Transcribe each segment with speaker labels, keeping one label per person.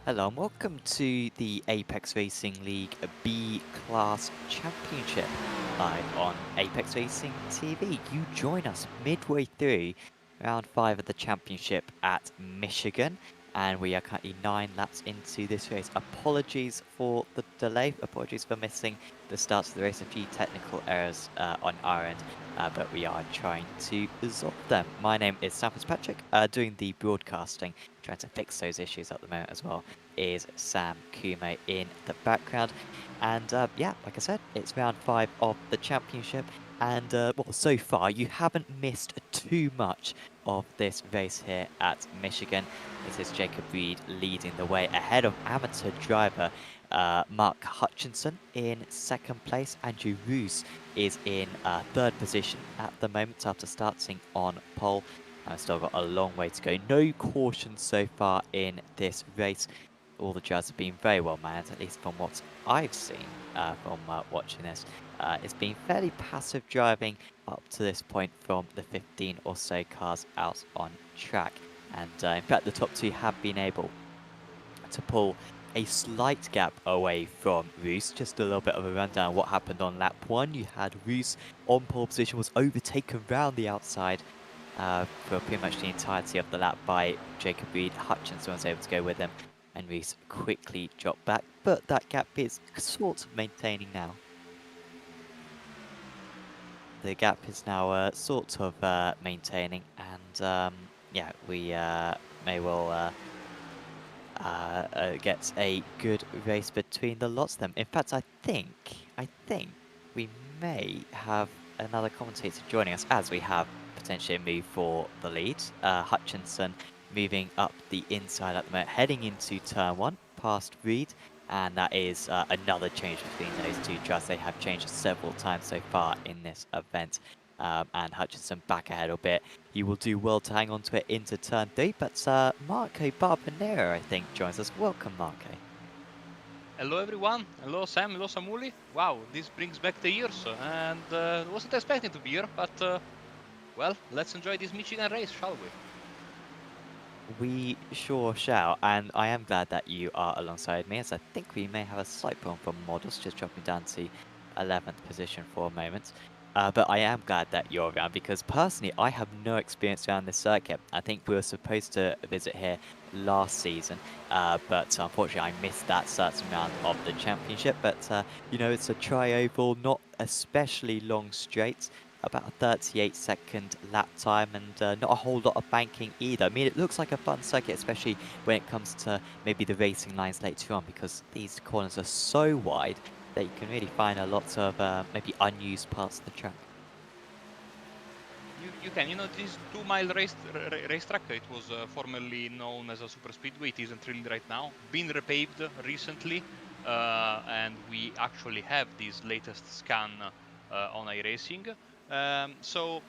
Speaker 1: Hello and welcome to the Apex Racing League B-Class Championship live on Apex Racing TV. You join us midway through round 5 of the championship at Michigan, and we are currently 9 laps into this race. Apologies for the delay, apologies for missing the start of the race, a few technical errors on our end, but we are trying to resolve them. My name is Sam Fitzpatrick, doing the broadcasting, trying to fix those issues at the moment as well is Sam Kumo in the background. And yeah, like I said, it's round 5 of the championship. And well, so far, you haven't missed too much of this race here at Michigan. This is Jacob Reed leading the way ahead of amateur driver Mark Hutchinson in second place. Andrew Roos is in third position at the moment after starting on pole. I've still got a long way to go. No caution so far in this race. All the drivers have been very well managed, at least from what I've seen from watching this. It's been fairly passive driving up to this point from the 15 or so cars out on track. And in fact, the top two have been able to pull a slight gap away from Roos. Just a little bit of a rundown of what happened on lap 1. You had Roos on pole position, was overtaken round the outside for pretty much the entirety of the lap by Jacob Reed. Hutchinson was able to go with him, and Rees quickly dropped back, but that gap is sort of maintaining now. The gap is now sort of maintaining, and yeah, we may well get a good race between the lots of them. In fact, I think we may have another commentator joining us, as we have potentially a move for the lead. Hutchinson moving up the inside at the moment, heading into turn 1 past Reed, and that is another change between those two drivers. They have changed several times so far in this event. And Hutchinson back ahead a bit. He will do well to hang on to it into turn 3, but Marco Barbanero, I think, joins us. Welcome, Marco.
Speaker 2: Hello everyone, hello Sam, hello Samuli. Wow, this brings back the years, and wasn't expecting to be here, but well, let's enjoy this Michigan race, shall we?
Speaker 1: We sure shall, and I am glad that you are alongside me, as I think we may have a slight problem from models, just dropping down to 11th position for a moment. But I am glad that you're around, because personally, I have no experience around this circuit. I think we were supposed to visit here last season, but unfortunately I missed that certain round of the championship. But, you know, it's a tri-oval, not especially long straights, about a 38-second lap time, and not a whole lot of banking either. I mean, it looks like a fun circuit, especially when it comes to maybe the racing lines later on, because these corners are so wide that you can really find a lot of maybe unused parts of the track.
Speaker 2: You can, this 2-mile racetrack, it was formerly known as a super speedway. It isn't really right now. Been repaved recently, and we actually have this latest scan on iRacing. So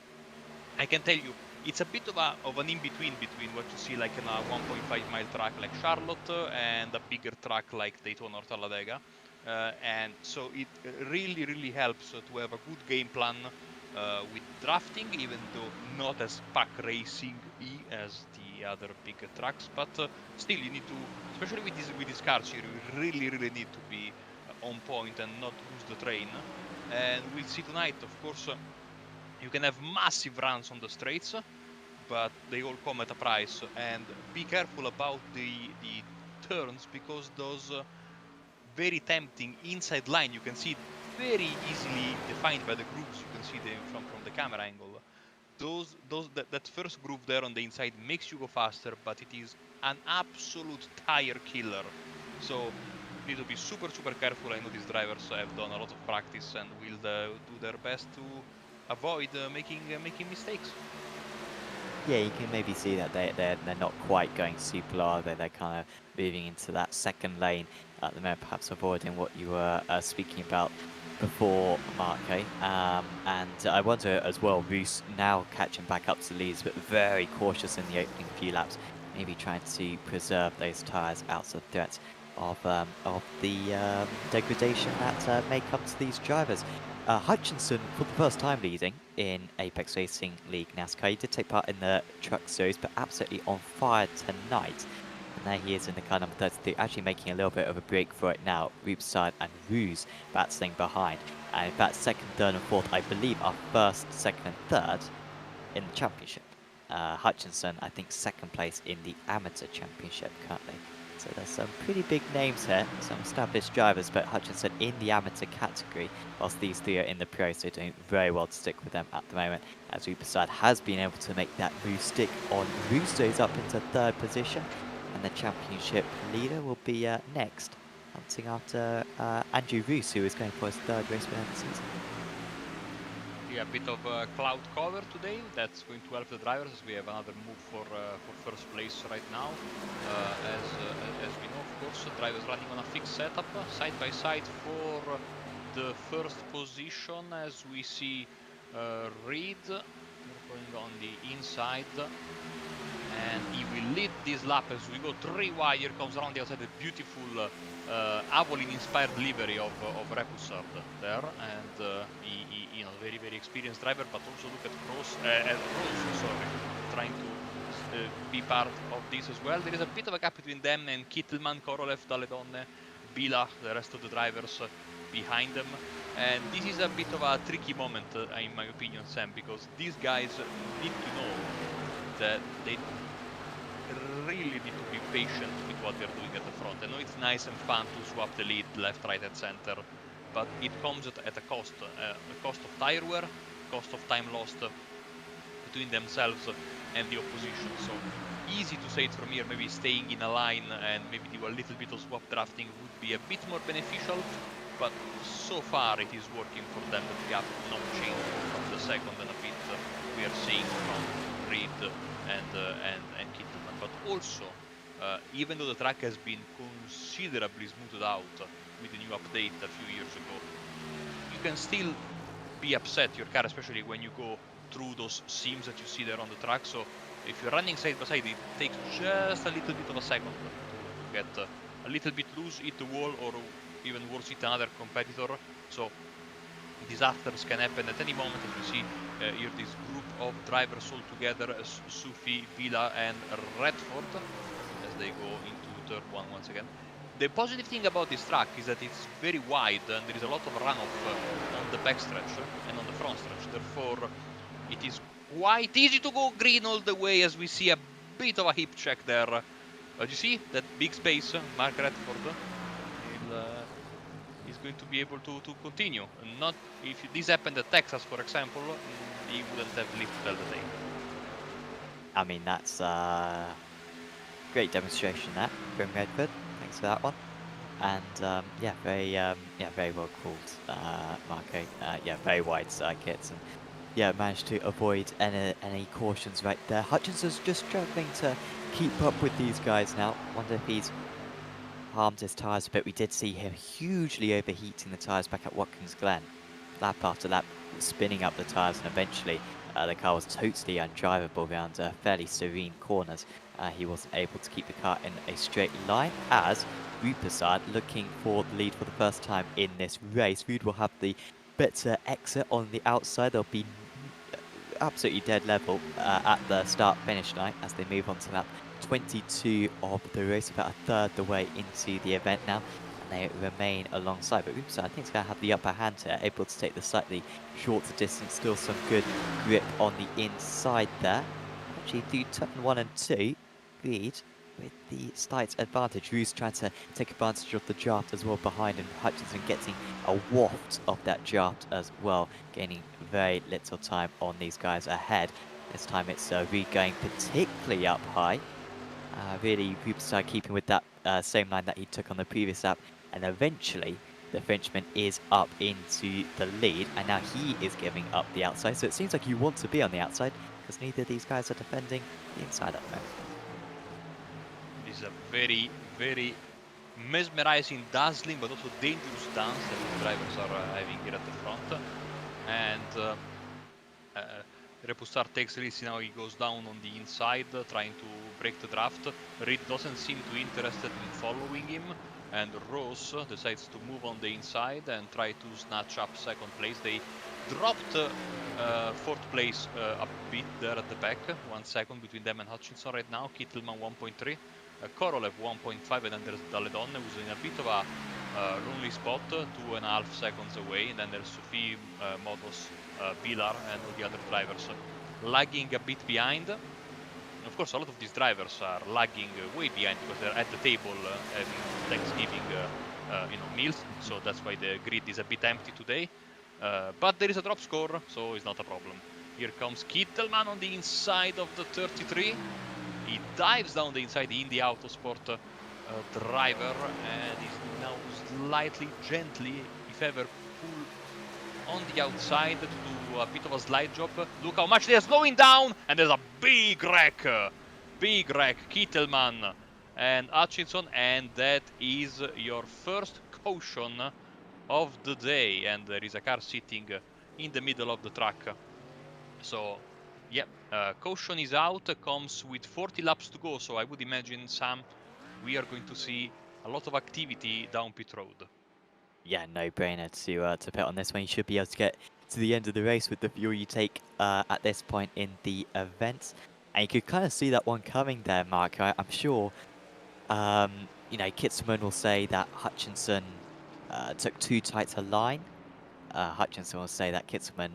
Speaker 2: I can tell you, it's a bit of an in-between between what you see like in a 1.5-mile track like Charlotte and a bigger track like Daytona or Talladega. And so it really helps to have a good game plan with drafting, even though not as pack racing-y as the other bigger tracks, but still you need to, especially with these cars here, you really need to be on point and not lose the train. And we'll see tonight, of course. You can have massive runs on the straights, but they all come at a price. And be careful about the turns, because those very tempting inside line, you can see it very easily defined by the grooves. You can see them from the camera angle. That first groove there on the inside makes you go faster, but it is an absolute tire killer. So you need to be super careful. I know these drivers have done a lot of practice and will do their best to avoid making mistakes.
Speaker 1: Yeah, you can maybe see that they're not quite going super low. They're kind of moving into that second lane at the moment, perhaps avoiding what you were speaking about before, Marco. And I wonder as well, Roos now catching back up to leads, but very cautious in the opening few laps, maybe trying to preserve those tyres out of threat of the degradation that may come to these drivers. Hutchinson, for the first time leading in Apex Racing League NASCAR, he did take part in the Truck Series, but absolutely on fire tonight. And there he is in the car number 32, actually making a little bit of a break for it now. Rupeside and Ruse battling behind. And in fact, second, third, and fourth, I believe, are first, second, and third in the championship. Hutchinson, I think, second place in the amateur championship currently. So there's some pretty big names here, some established drivers, but Hutchinson in the amateur category, whilst these three are in the pro, so doing very well to stick with them at the moment, as Rupeside has been able to make that move stick on Rousseau's up into third position, and the championship leader will be next, hunting after Andrew Roos, who is going for his third race win of the season.
Speaker 2: Yeah, a bit of cloud cover today. That's going to help the drivers as we have another move for first place right now. As we know, of course, drivers running on a fixed setup, side by side for the first position. As we see Reed going on the inside, and he will lead this lap as we go 3 wide. Here comes around the outside the beautiful Avolin inspired livery of Repusard there, and he you know, very experienced driver, but also look at Rose, sorry, trying to be part of this as well. There is a bit of a gap between them and Kittelman, Korolev, Daledonne, Bila, the rest of the drivers behind them. And this is a bit of a tricky moment, in my opinion, Sam, because these guys need to know that they really need to be patient with what they're doing at the front. I know it's nice and fun to swap the lead left, right, and center, but it comes at a cost of tire wear, cost of time lost between themselves and the opposition. So easy to say it from here, maybe staying in a line and maybe do a little bit of swap drafting would be a bit more beneficial, but so far it is working for them. The gap not changed from the second and a bit we are seeing from Reed and Kittelman. But also, even though the track has been considerably smoothed out with the new update a few years ago, you can still be upset your car, especially when you go through those seams that you see there on the track. So if you're running side by side, it takes just a little bit of a second to get a little bit loose, hit the wall, or even worse, hit another competitor. So disasters can happen at any moment. As you see here, this group of drivers all together, Sufi, Villa, and Redford, as they go into turn one once again. The positive thing about this track is that it's very wide and there is a lot of runoff on the backstretch and on the front stretch. Therefore, it is quite easy to go green all the way, as we see a bit of a hip check there. But you see that big space, Mark Redford, he's going to be able to continue. Not if this happened at Texas, for example, he wouldn't have lived to tell the day.
Speaker 1: I mean, that's great demonstration there from Redford. Thanks for that one. And yeah, very well called, Marco. Yeah, very wide circuits, and yeah, managed to avoid any cautions right there. Hutchinson's just struggling to keep up with these guys now. Wonder if he's harmed his tyres a bit. We did see him hugely overheating the tyres back at Watkins Glen. Lap after lap, spinning up the tyres, and eventually the car was totally undrivable around fairly serene corners. He wasn't able to keep the car in a straight line, as Rupesard looking for the lead for the first time in this race. Rude will have the better exit on the outside. There'll be absolutely dead level at the start-finish line as they move on to lap 22 of the race, about a third the way into the event now, and they remain alongside. But Rupesard, I think, is going to have the upper hand here, able to take the slightly shorter distance. Still some good grip on the inside there. Actually, through turn 1 and 2, Reed with the slight advantage. Roos trying to take advantage of the draft as well behind, and Hutchinson getting a waft of that draft as well, gaining very little time on these guys ahead. This time it's Reed going particularly up high. Really, Rupeside keeping with that same line that he took on the previous lap, and eventually the Frenchman is up into the lead, and now he is giving up the outside. So it seems like you want to be on the outside, because neither of these guys are defending the inside at the moment.
Speaker 2: This is a very mesmerizing, dazzling, but also dangerous dance that the drivers are having here at the front. And Repustar takes the risk. Now he goes down on the inside, trying to break the draft. Reed doesn't seem too interested in following him, and Rose decides to move on the inside and try to snatch up second place. They dropped fourth place a bit there at the back, 1 second between them and Hutchinson right now. Kittelman 1.3. Korolev 1.5, and then there's Daledonne, who's in a bit of a lonely spot, 2.5 seconds away, and then there's Sophie, Motos, Bilar, and all the other drivers lagging a bit behind. And of course, a lot of these drivers are lagging way behind because they're at the table having Thanksgiving meals, so that's why the grid is a bit empty today. But there is a drop score, so it's not a problem. Here comes Kittelman on the inside of the 33. He dives down the inside, the Indy Autosport driver, and is now slightly, gently, if ever, pull on the outside to do a bit of a slide job. Look how much they're slowing down, and there's a big wreck. Kittelman and Hutchinson, and that is your first caution of the day, and there is a car sitting in the middle of the track. So, yeah, caution is out, comes with 40 laps to go, so I would imagine, Sam, we are going to see a lot of activity down pit road.
Speaker 1: Yeah, no-brainer to pit on this one. You should be able to get to the end of the race with the fuel you take at this point in the event. And you could kind of see that one coming there, Mark. I'm sure, Kitzelman will say that Hutchinson took too tight a line. Hutchinson will say that Kitzelman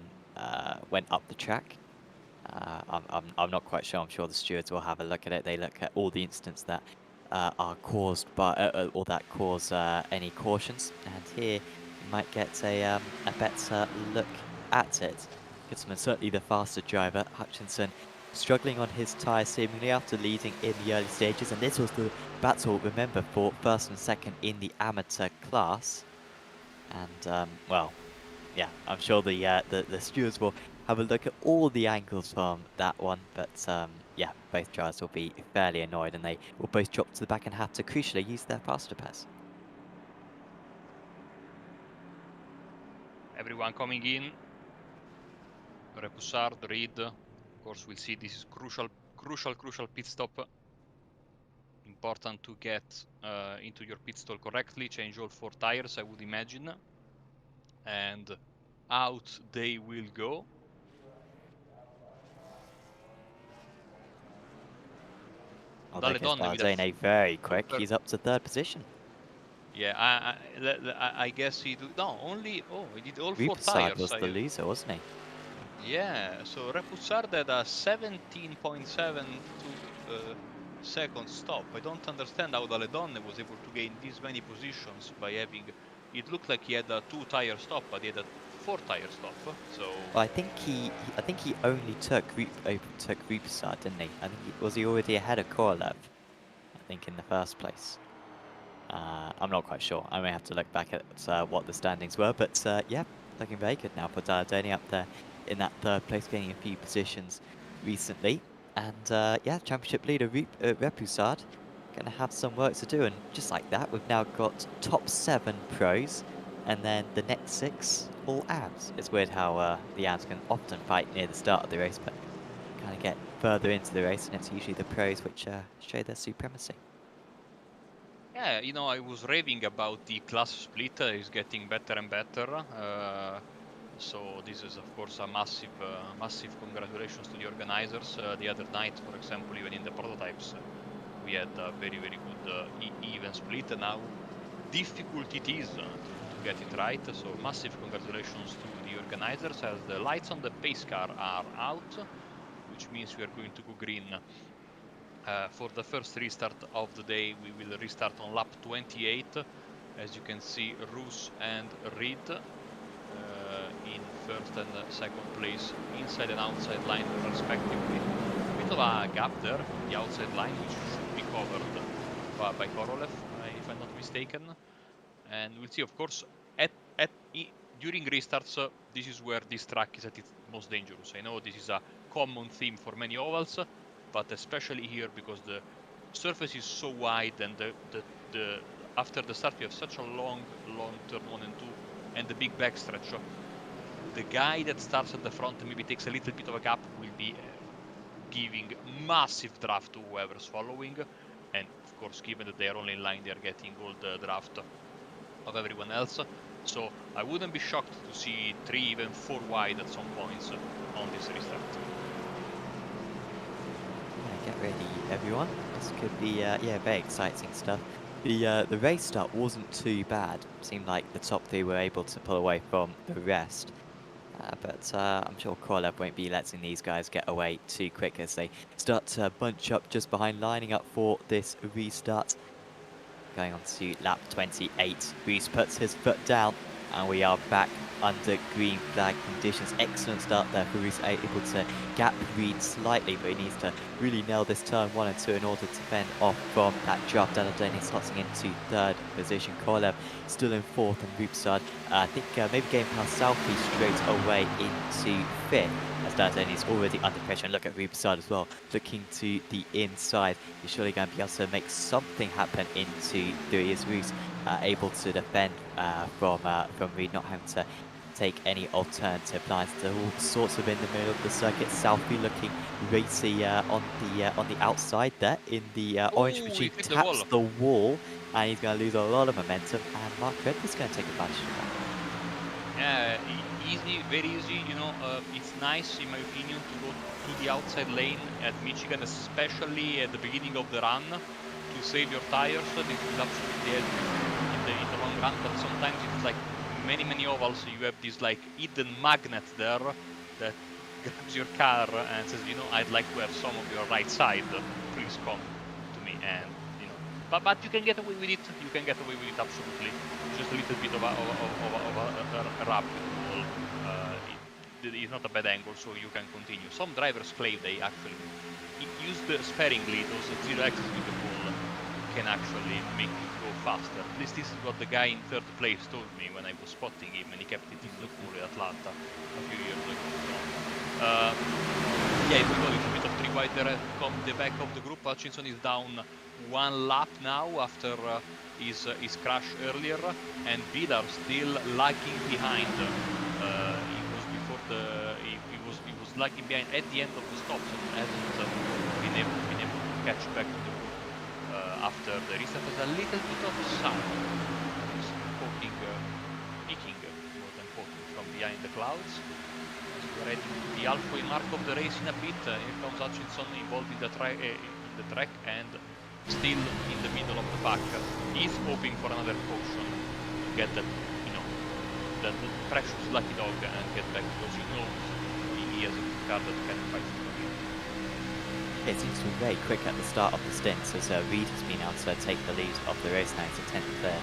Speaker 1: went up the track. I'm not quite sure. I'm sure the stewards will have a look at it. They look at all the incidents that are caused by, or that cause any cautions. And here you might get a better look at it. Kitzelman certainly the faster driver. Hutchinson struggling on his tyre seemingly after leading in the early stages. And this was the battle, remember, for first and second in the amateur class. And, well, yeah, I'm sure the stewards will have a look at all the angles from that one, but yeah, both drivers will be fairly annoyed, and they will both drop to the back and have to crucially use their faster pass.
Speaker 2: Everyone coming in. Repoussard, Reed. Of course, we'll see this is crucial pit stop. Important to get into your pit stall correctly. Change all 4 tires, I would imagine. And out they will go.
Speaker 1: Oh, there goes Talladega very quick. He's up to 3rd position.
Speaker 2: Yeah, I guess he did. No, only. Oh, he did all 4 tires.
Speaker 1: Was the loser, wasn't
Speaker 2: he? Yeah. So Repoussard had a 17.7 second stop. I don't understand how Daledonne was able to gain this many positions by having. It looked like he had a 2 tire stop, but he had a 4 tire stop. So.
Speaker 1: Well, I think he only took Repoussard, didn't he? I think he already ahead of Korolev. I think in the first place. I'm not quite sure. I may have to look back at what the standings were, but yeah, looking very good now for Talladega up there in that 3rd place, gaining a few positions recently. And yeah, championship leader Repoussard going to have some work to do, and just like that, we've now got top 7 pros, and then the next 6 all AMs. It's weird how the AMs can often fight near the start of the race, but kind of get further into the race, and it's usually the pros which show their supremacy.
Speaker 2: Yeah, I was raving about the class split. Is getting better and better. So this is, of course, a massive congratulations to the organizers. The other night, for example, even in the prototypes, we had a very, very good even split. Now, difficult it is to get it right. So massive congratulations to the organizers, as the lights on the pace car are out, which means we are going to go green. For the first restart of the day, we will restart on lap 28. As you can see, Roos and Reed in 1st and 2nd place, inside and outside line respectively. A bit of a gap there from the outside line, which should be covered by Korolev, if I'm not mistaken. And we'll see, of course, during restarts, this is where this track is at its most dangerous. I know this is a common theme for many ovals, but especially here because the surface is so wide, and after the start we have such a long turn 1 and 2 and the big backstretch. The guy that starts at the front and maybe takes a little bit of a gap will be giving massive draft to whoever's following, and of course, given that they are only in line, they are getting all the draft of everyone else. So I wouldn't be shocked to see 3, even 4 wide at some points on this restart.
Speaker 1: ready, everyone. This could be, yeah, very exciting stuff. The race start wasn't too bad. Seemed like the top three were able to pull away from the rest. But I'm sure Korolev won't be letting these guys get away too quick as they start to bunch up just behind, lining up for this restart. Going on to lap 28, Reese puts his foot down, and we are back under green flag conditions. Excellent start there for Reese, able to gap Reed slightly, but he needs to really nail this turn 1 and 2 in order to fend off from that drop. Talladega slotting into third position. Korolev still in fourth, and Rupsard, I think maybe getting past Southeast straight away into fifth. As Talladega is already under pressure, and look at Rupsard as well, looking to the inside. He's surely going to be able to make something happen into three. Is Reese able to defend from Reed, not having to take any alternative lines. They're all sorts of in the middle of the circuit. Southby looking racy on the outside there in the orange
Speaker 2: Oh, he
Speaker 1: machine,
Speaker 2: hit the
Speaker 1: taps
Speaker 2: wall.
Speaker 1: the wall, and he's going to lose a lot of momentum. And Mark Redford's going to take advantage of that.
Speaker 2: Yeah, easy, very easy. You know, it's nice, in my opinion, to go to the outside lane at Michigan, especially at the beginning of the run, to save your tires. This will absolutely help you in the long run. But sometimes it's like many ovals. You have this like hidden magnet there that grabs your car and says, you know, I'd like to have some of your right side. Please come to me. And you know, but you can get away with it. You can get away with it absolutely. Just a little bit of a rub with the wall. It's not a bad angle, so you can continue. Some drivers claim they actually use sparingly those zero axis with the wall can actually make you go faster. At least this is what the guy in third place told me when I was spotting him, and he kept it in the pool at Atlanta a few years ago. Yeah, we got a little bit of three wider come the back of the group. Hutchinson is down one lap now after his crash earlier, and Bilar still lagging behind. He was before he was lagging behind at the end of the stop, so hasn't been able to catch back to the group after the restart. There's a little bit of sun. It's peeking more than poking from behind the clouds. As we're heading to the halfway mark of the race in a bit. Here comes Hutchinson involved in the track and still in the middle of the pack. He's hoping for another caution to get that, you know, that precious lucky dog and get back, because he knows he has a car that can fight for him.
Speaker 1: It seems to be very quick at the start of the stint, as Reed has been able to take the lead of the race now to 10th there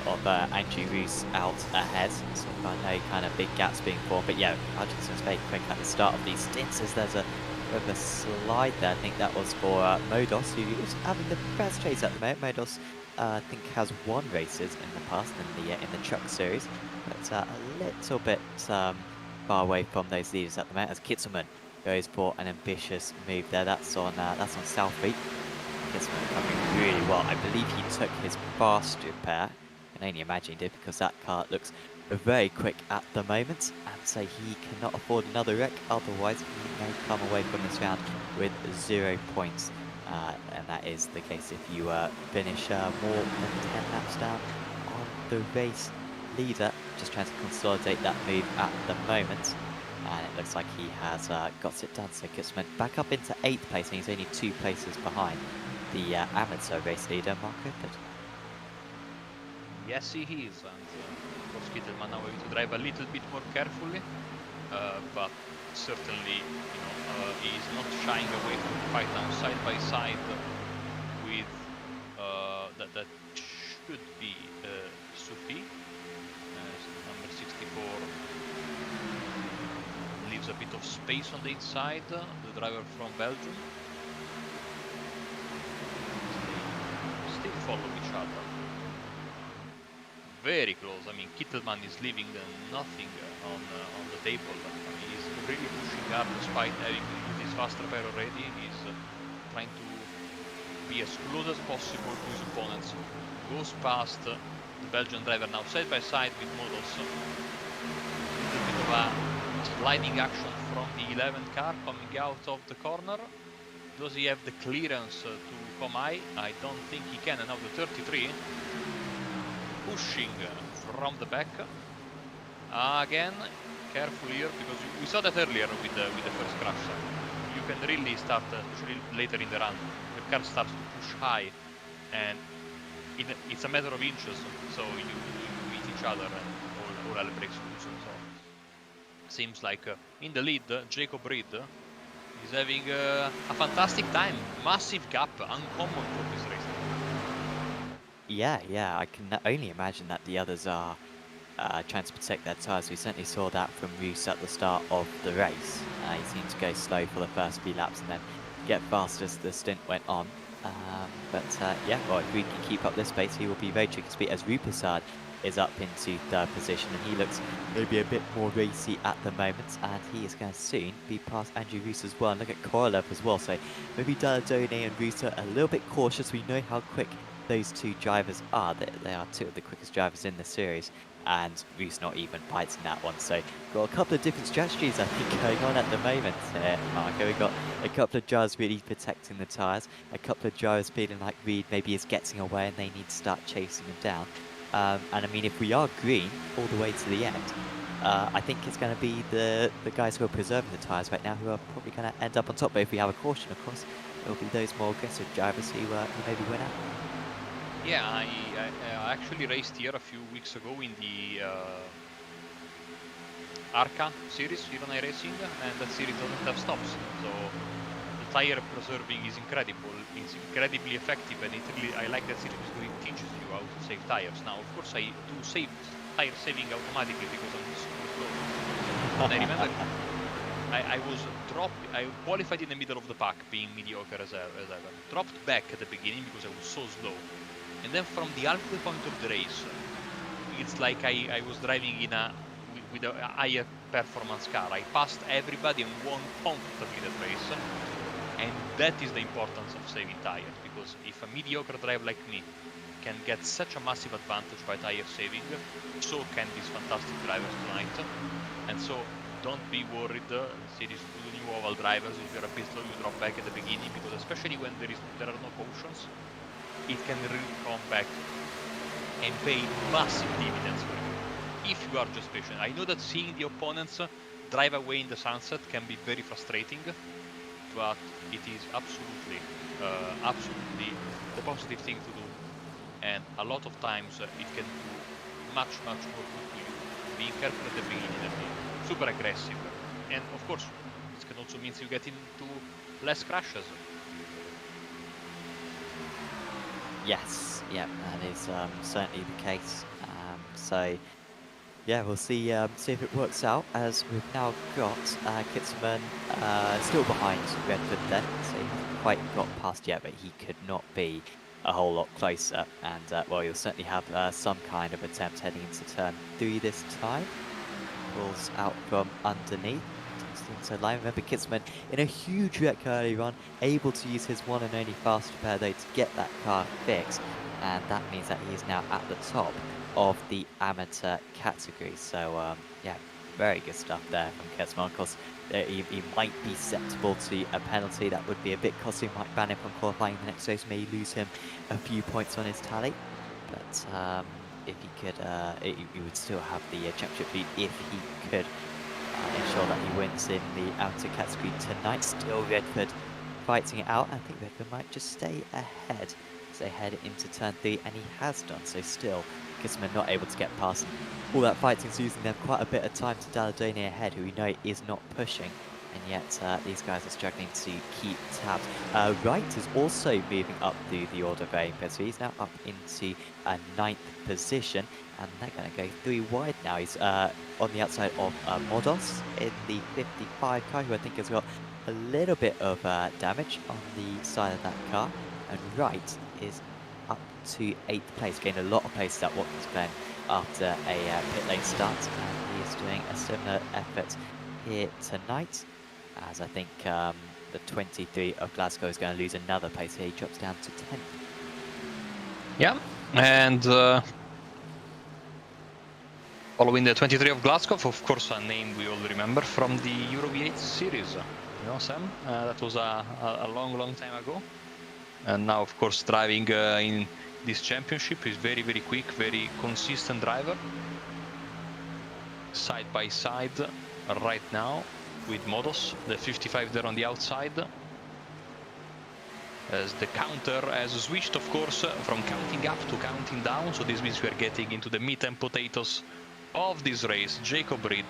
Speaker 1: of Andrew Roos out ahead. So I know kind of big gaps being formed, but yeah, Hutchinson's very quick at the start of these stints, as there's a bit of a slide there. I think that was for Modos, who is having the best chase at the moment. Modos, I think, has won races in the past in the Truck Series, but a little bit far away from those leaders at the moment, as Kitzelman goes for an ambitious move there. That's on Southby. Kitzelman coming really well. I believe he took his fast repair. I can only imagine he did, because that car looks very quick at the moment, and so he cannot afford another wreck, otherwise he may come away from this round with 0 points. And that is the case if you finish more than 10 laps down on the race leader. Just trying to consolidate that move at the moment, and it looks like he has got it done. So Gitsman back up into 8th place, and he's only 2 places behind the amateur race leader, Mark Redford.
Speaker 2: Yes, he is, and of course Kittelman now having to drive a little bit more carefully, but certainly, you know, he is not shying away from the fight now side by side with that should be Sufi, number 64. Leaves a bit of space on the inside, the driver from Belgium. Still follow each other. Very close. I mean, Kittelman is leaving nothing on the table. I mean, he's really pushing hard despite having used his fast repair already. He's trying to be as close as possible to his opponents. Goes past the Belgian driver now side by side with Modos. A little bit of a sliding action from the 11 car coming out of the corner. Does he have the clearance to come high? I don't think he can. And now the 33 pushing from the back. Again, careful here, because we saw that earlier with the first crash. You can really start, especially later in the run, the car starts to push high, and it's a matter of inches, so you meet each other and all hell breaks loose. So seems like in the lead, Jacob Reed is having a fantastic time. Massive gap, uncommon for this race.
Speaker 1: Yeah, I can only imagine that the others are trying to protect their tyres. We certainly saw that from Roos at the start of the race. He seemed to go slow for the first few laps and then get fast as the stint went on. Yeah, well, if we can keep up this pace, he will be very tricky to beat, as Rupasad is up into third position, and he looks maybe a bit more racy at the moment, and he is going to soon be past Andrew Roos as well. And look at Korolev as well, so maybe Talladega and Roos are a little bit cautious. We know how quick those two drivers are. They are two of the quickest drivers in the series, and Roos not even fighting that one. So got a couple of different strategies, I think, going on at the moment here, Marco. We've got a couple of drivers really protecting the tyres, a couple of drivers feeling like Reed maybe is getting away and they need to start chasing him down. And I mean, if we are green all the way to the end, I think it's going to be the guys who are preserving the tyres right now who are probably going to end up on top. But if we have a caution, of course, it will be those more aggressive drivers who maybe win out.
Speaker 2: Yeah, I actually raced here a few weeks ago in the ARCA series, here on iRacing, and that series doesn't have stops. So the tire preserving is incredible. It's incredibly effective, and I like that series because it teaches you how to save tires. Now, of course, I do save tire saving automatically because I'm super slow. And I remember I qualified in the middle of the pack, being mediocre as ever. Dropped back at the beginning because I was so slow. And then from the halfway point of the race, it's like I was driving with a higher performance car. I passed everybody and won comfortably that race. And that is the importance of saving tires, because if a mediocre driver like me can get such a massive advantage by tire saving, so can these fantastic drivers tonight. And so don't be worried, series new oval drivers, if you're a bit slow, you drop back at the beginning, because especially when there are no cautions, it can really come back and pay massive dividends for you if you are just patient. I know that seeing the opponents drive away in the sunset can be very frustrating, but it is absolutely the positive thing to do, and a lot of times it can do much more good to you being careful at the beginning and being super aggressive. And of course, this can also mean you get into less crashes.
Speaker 1: Yes, yeah, that is certainly the case. So, yeah, we'll see if it works out, as we've now got Kitzman still behind Redford there, so he hasn't quite got past yet, but he could not be a whole lot closer. And, well, you'll certainly have some kind of attempt heading into turn 3 this time. Pulls out from underneath. Into line. Remember, Kitzman in a huge wreck early on, able to use his one and only fast repair though to get that car fixed, and that means that he is now at the top of the amateur category. So yeah, very good stuff there from Kitzman. Of course, he might be susceptible to a penalty that would be a bit costly, might ban him from qualifying the next race, may lose him a few points on his tally, but if he could, he would still have the championship lead if he could ensure that he wins in the outer category tonight. Still Redford fighting it out. I think Redford might just stay ahead as they head into turn 3, and he has done so. Still, Kitzman not able to get past him. All that fighting's using them quite a bit of time to Talladega ahead, who we know is not pushing, and yet these guys are struggling to keep tabs. Wright is also moving up through the order very impressive. He's now up into 9th position, and they're going to go 3 wide now. He's on the outside of Modos in the 55 car, who I think has got a little bit of damage on the side of that car. And Wright is up to 8th place, gained a lot of places at Watkins Glen after a pit lane start, and he is doing a similar effort here tonight, as I think the 23 of Glasgow is going to lose another place here. He drops down to 10th.
Speaker 2: Yeah, and following the 23 of Glasgow, of course, a name we all remember from the Euro V8 series. You know, Sam? That was a long time ago. And now, of course, driving in this championship. Is very quick, very consistent driver. Side by side right now. with Modos, the 55 there on the outside. As the counter has switched, of course, from counting up to counting down, so this means we are getting into the meat and potatoes of this race. Jacob Reed,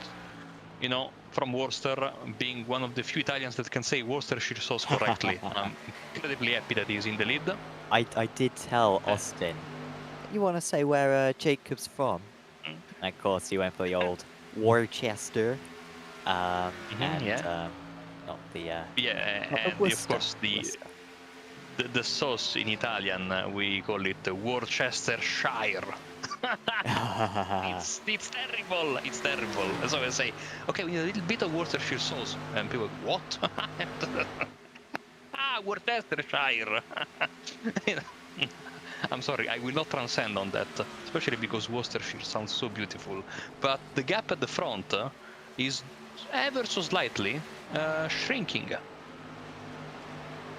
Speaker 2: you know, from Worcester, being one of the few Italians that can say Worcestershire sauce correctly. I'm incredibly happy that he's in the lead.
Speaker 1: I did tell Austin, you want to say where Jacob's from?
Speaker 2: Mm.
Speaker 1: And of course, he went for the old Worcester, and
Speaker 2: Yeah,
Speaker 1: not the
Speaker 2: yeah,
Speaker 1: not the
Speaker 2: and of
Speaker 1: Worcester.
Speaker 2: course the
Speaker 1: Worcester.
Speaker 2: the sauce in Italian, we call it Worcestershire. It's terrible. It's terrible. So I say, okay, we need a little bit of Worcestershire sauce, and people, what? Worcestershire. You know, I'm sorry, I will not transcend on that, especially because Worcestershire sounds so beautiful. But the gap at the front is ever so slightly shrinking.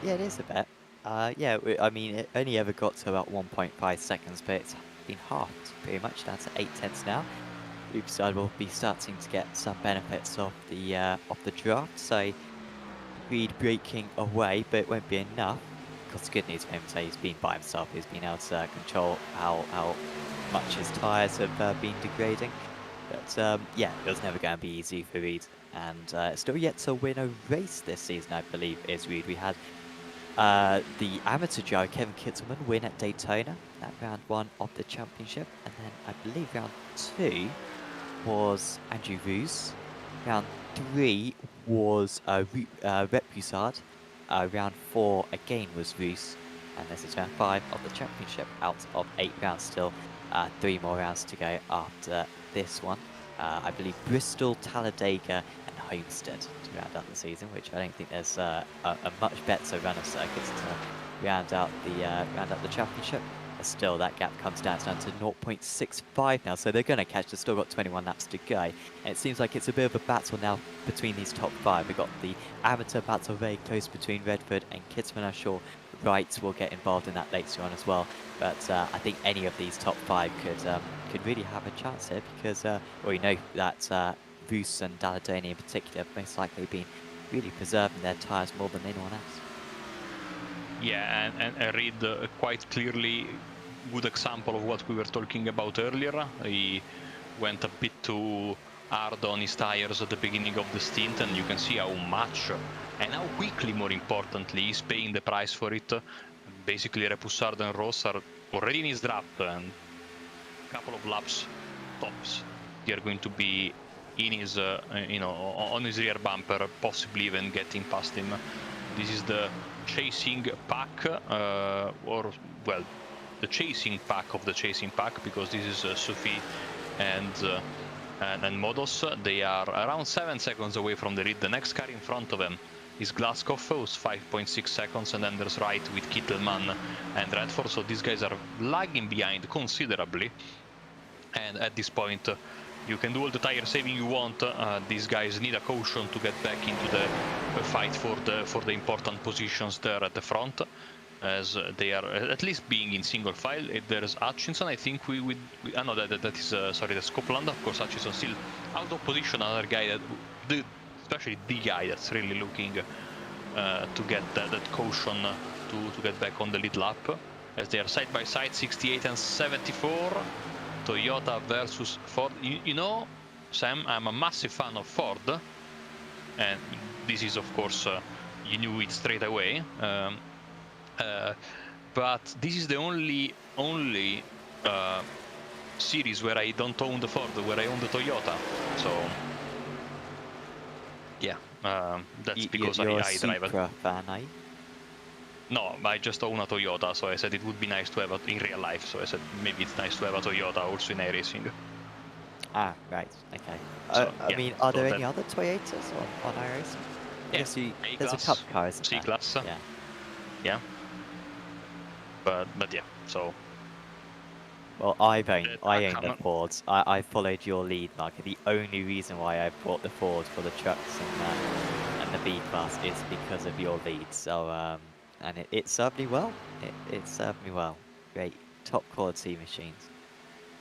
Speaker 1: Yeah, it is a bit. Yeah, I mean, it only ever got to about 1.5 seconds, but it's been halved pretty much down to 8/10 now. Riverside will be starting to get some benefits of the draft, so Reed breaking away, but it won't be enough. Because the good news for him is he's been by himself. He's been able to control how much his tyres have been degrading. But yeah, it was never going to be easy for Reed. And still yet to win a race this season, I believe, is Reed. We had the amateur driver Kevin Kittelman win at Daytona at round 1 of the championship. And then I believe round 2 was Andrew Roos. Round 3 was Rep Broussard. Round 4 again was Roos. And this is round 5 of the championship out of 8 rounds still. 3 more rounds to go after this one. I believe Bristol, Talladega and Homestead to round out the season, which I don't think there's a much better run of circuits to round out the championship. But still, that gap comes down to 0.65 now, so they're going to catch. They've still got 21 laps to go. And it seems like it's a bit of a battle now between these top 5. We've got the amateur battle very close between Redford and Kittelman. I'm sure Wright will get involved in that later on as well. But I think any of these top 5 could really have a chance here because we know that Roos and Dalladoni in particular have most likely been really preserving their tyres more than anyone else.
Speaker 2: Yeah, and I read quite clearly good example of what we were talking about earlier. He went a bit too hard on his tires at the beginning of the stint, and you can see how much and how quickly, more importantly, he's paying the price for it. Basically, Repoussard and Ross are already in his draft, and a couple of laps tops, they are going to be in his, on his rear bumper, possibly even getting past him. This is the chasing pack, or well, the chasing pack of the chasing pack, because this is Sophie and Modos. They are around 7 seconds away from the lead. The next car in front of them is Glasgow, who's 5.6 seconds, and then there's Wright with Kittelman and Redford. So these guys are lagging behind considerably. And at this point, you can do all the tire saving you want. These guys need a caution to get back into the fight for the important positions there at the front, as they are at least being in single file. There's Hutchinson. I think we know that is sorry, that's Copeland. Of course, Hutchinson still out of position. Another guy that especially the guy that's really looking to get that caution to get back on the lead lap, as they are side by side, 68 and 74. Toyota versus Ford. You know, Sam, I'm a massive fan of Ford, and this is, of course, you knew it straight away. But this is the only series where I don't own the Ford, where I own the Toyota. So, yeah, that's because
Speaker 1: you're
Speaker 2: I drive
Speaker 1: a Supra fan, are you?
Speaker 2: No, I just own a Toyota, so I said it would be nice to have it in real life. So I said maybe it's nice to have a Toyota also in iRacing.
Speaker 1: Ah, right, okay.
Speaker 2: So,
Speaker 1: I
Speaker 2: yeah,
Speaker 1: mean, are there
Speaker 2: so
Speaker 1: any other Toyotas on iRacing?
Speaker 2: Yeah,
Speaker 1: There's a Cup car, isn't there?
Speaker 2: C-Class.
Speaker 1: Yeah.
Speaker 2: Yeah. But yeah, so...
Speaker 1: Well, I own the
Speaker 2: cannot...
Speaker 1: Fords. I followed your lead, Mark. The only reason why I bought the Ford for the trucks and the B-Class is because of your lead. So, and it served me well. It served me well. Great, top quality machines.